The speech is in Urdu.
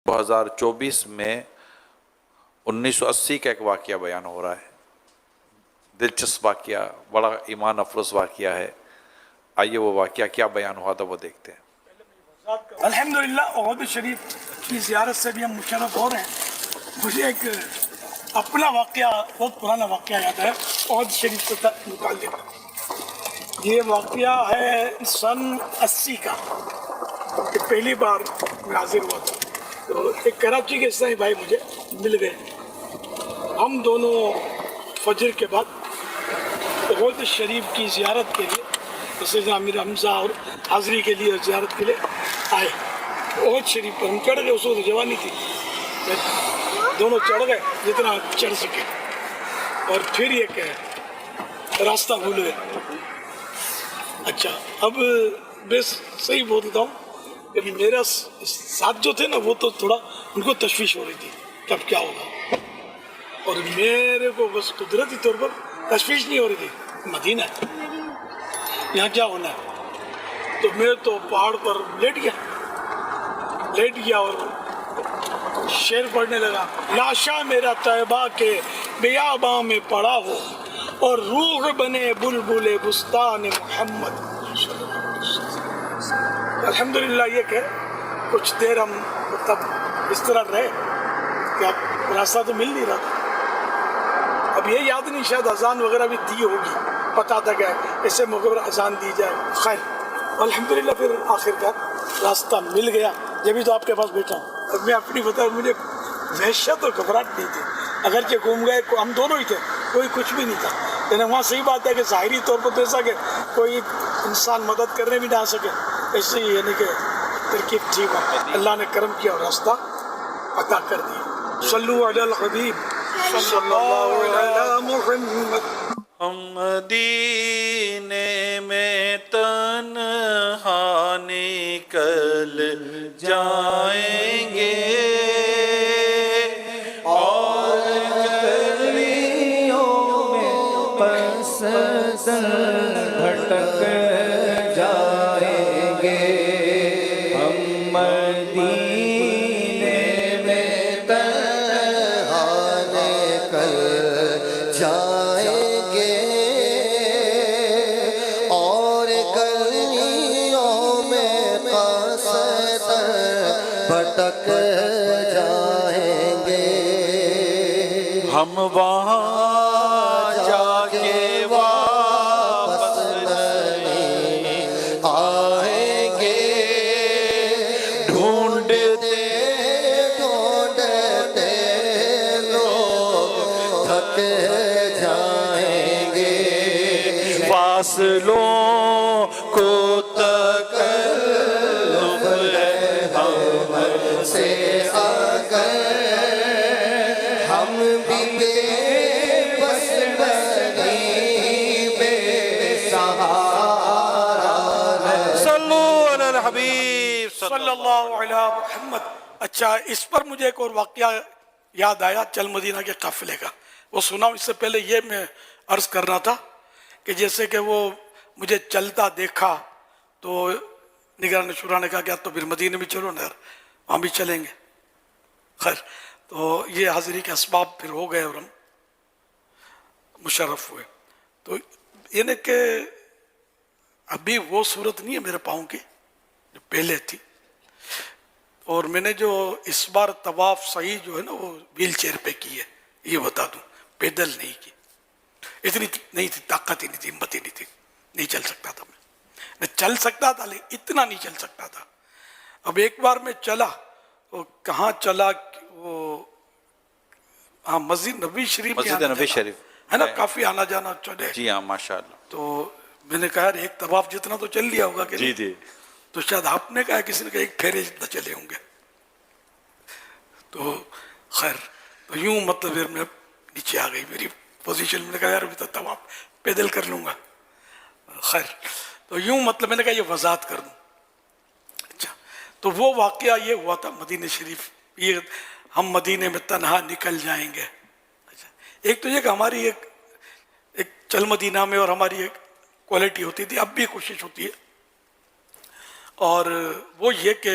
2024 میں 1980 کا ایک واقعہ بیان ہو رہا ہے، دلچسپ واقعہ، بڑا ایمان افروز واقعہ ہے۔ آئیے وہ واقعہ کیا بیان ہوا تھا وہ دیکھتے ہیں۔ الحمدللہ احد شریف کی زیارت سے بھی ہم مشرف ہو رہے ہیں۔ مجھے ایک اپنا واقعہ، بہت پرانا واقعہ یاد ہے احد شریف سے متعلق۔ یہ واقعہ ہے سن 80 کا، کہ پہلی بار میں حاضر ہوا تھا۔ تو ایک کراچی کے عیسائی بھائی مجھے مل گئے، ہم دونوں فجر کے بعد احد شریف کی زیارت کے لیے، سیدنا امیر حمزہ اور حاضری کے لیے زیارت کے لیے آئے۔ احد شریف پر ہم چڑھ گئے، اس وقت جوانی تھی، دونوں چڑھ گئے جتنا چڑھ سکے، اور پھر یہ کہ راستہ بھول گئے۔ اچھا، اب میں صحیح بولتا ہوں کہ میرا ساتھ جو تھے نا، وہ تو تھوڑا ان کو تشویش ہو رہی تھی کہ اب کیا ہوگا، اور میرے کو بس قدرتی طور پر تشویش نہیں ہو رہی تھی، مدینہ ہے، یہاں کیا ہونا ہے۔ تو میں تو پہاڑ پر لیٹ گیا اور شعر پڑھنے لگا۔ لاشا میرا طیبہ کے بیاباں میں پڑا ہو، اور روح بنے بلبل بستان محمد۔ الحمدللہ یہ کہ کچھ دیر ہم تب اس طرح رہے کہ اب راستہ تو مل نہیں رہا تھا۔ اب یہ یاد نہیں، شاید اذان وغیرہ بھی دی ہوگی، پتہ تھا کہ ایسے موقع پر اذان دی جائے۔ خیر، الحمدللہ پھر آخر کار راستہ مل گیا، جبھی تو آپ کے پاس بیٹھا ہوں۔ اب میں اپنی بتاؤں، مجھے وحشت اور گھبراہٹ نہیں تھی، اگرچہ گھوم گئے، ہم دونوں ہی تھے، کوئی کچھ بھی نہیں تھا، لیکن وہاں صحیح بات ہے کہ ظاہری طور پر تو ایسا کہ کوئی انسان مدد کرنے بھی نہ سکے، ایسے ہی یعنی کہ ترکیب ٹھیک ہے، اللہ نے کرم کیا اور راستہ عطا کر دیا۔ صلو علی الحبیب صلی اللہ علی محمد۔ ہم مدینے میں تنہا نکل جائیں گے، اور گلیوں میں پس بھٹک جائیں گے۔ ہم مدینے میں تنہا نکل جائیں گے، اور گلیوں میں قصد بھٹک جائیں گے۔ ہم وہاں جا کے واپس نہیں آئیں گے، ڈھونڈتے ڈھونڈتے لوگ تھک جائیں گے۔ فاصلوں کو تکلف ہے ہم سے اگر ہم بھی بے بس نہیں، بے سہارا ہے۔ صلو علی الحبیب صلی اللہ علی محمد۔ اچھا، اس پر مجھے ایک اور واقعہ یاد آیا چل مدینہ کے قافلے کا، وہ سنا۔ اس سے پہلے یہ میں عرض کرنا تھا کہ جیسے کہ وہ مجھے چلتا دیکھا تو نگران شورا نے کہا کہ تو پھر مدینہ میں چلو نا، وہاں بھی چلیں گے۔ خیر، تو یہ حاضری کے اسباب پھر ہو گئے اور ہم مشرف ہوئے۔ تو یعنی کہ ابھی وہ صورت نہیں ہے میرے پاؤں کی جو پہلے تھی، اور میں نے جو اس بار طواف صحیح جو ہے نا وہ ویل چیئر پہ کی ہے، یہ بتا دوں، پیدل نہیں کی، اتنی نہیں تھی، طاقت ہی نہیں تھی، ہمت ہی نہیں تھی، نہیں چل سکتا تھا۔ میں چل سکتا تھا لیکن اتنا نہیں چل سکتا تھا۔ اب ایک بار میں چلا، وہ کہاں چلا، وہ ہاں مسجد نبوی شریف کے مسجد نبوی شریف ہے نا، کافی آنا جانا چلے۔ جی ہاں، ماشاءاللہ۔ تو میں نے کہا یار ایک طواف جتنا تو چل لیا ہوگا کہ جی جی، تو شاید آپ نے کہا، کسی نے کہا ایک پھیرے جتنا چلے ہوں گے۔ تو خیر، تو یوں مطلب پھر میں نیچے آ گئی میری پوزیشن، میں نے کہا یار ابھی تو طواف پیدل کر لوں گا۔ خیر، تو یوں مطلب میں نے کہا یہ وضاحت کر دوں۔ اچھا، تو وہ واقعہ یہ ہوا تھا مدینہ شریف، یہ ہم مدینے میں تنہا نکل جائیں گے۔ اچھا، ایک تو یہ کہ ہماری ایک چل مدینہ میں اور ہماری ایک کوالٹی ہوتی تھی، اب بھی کوشش ہوتی ہے، اور وہ یہ کہ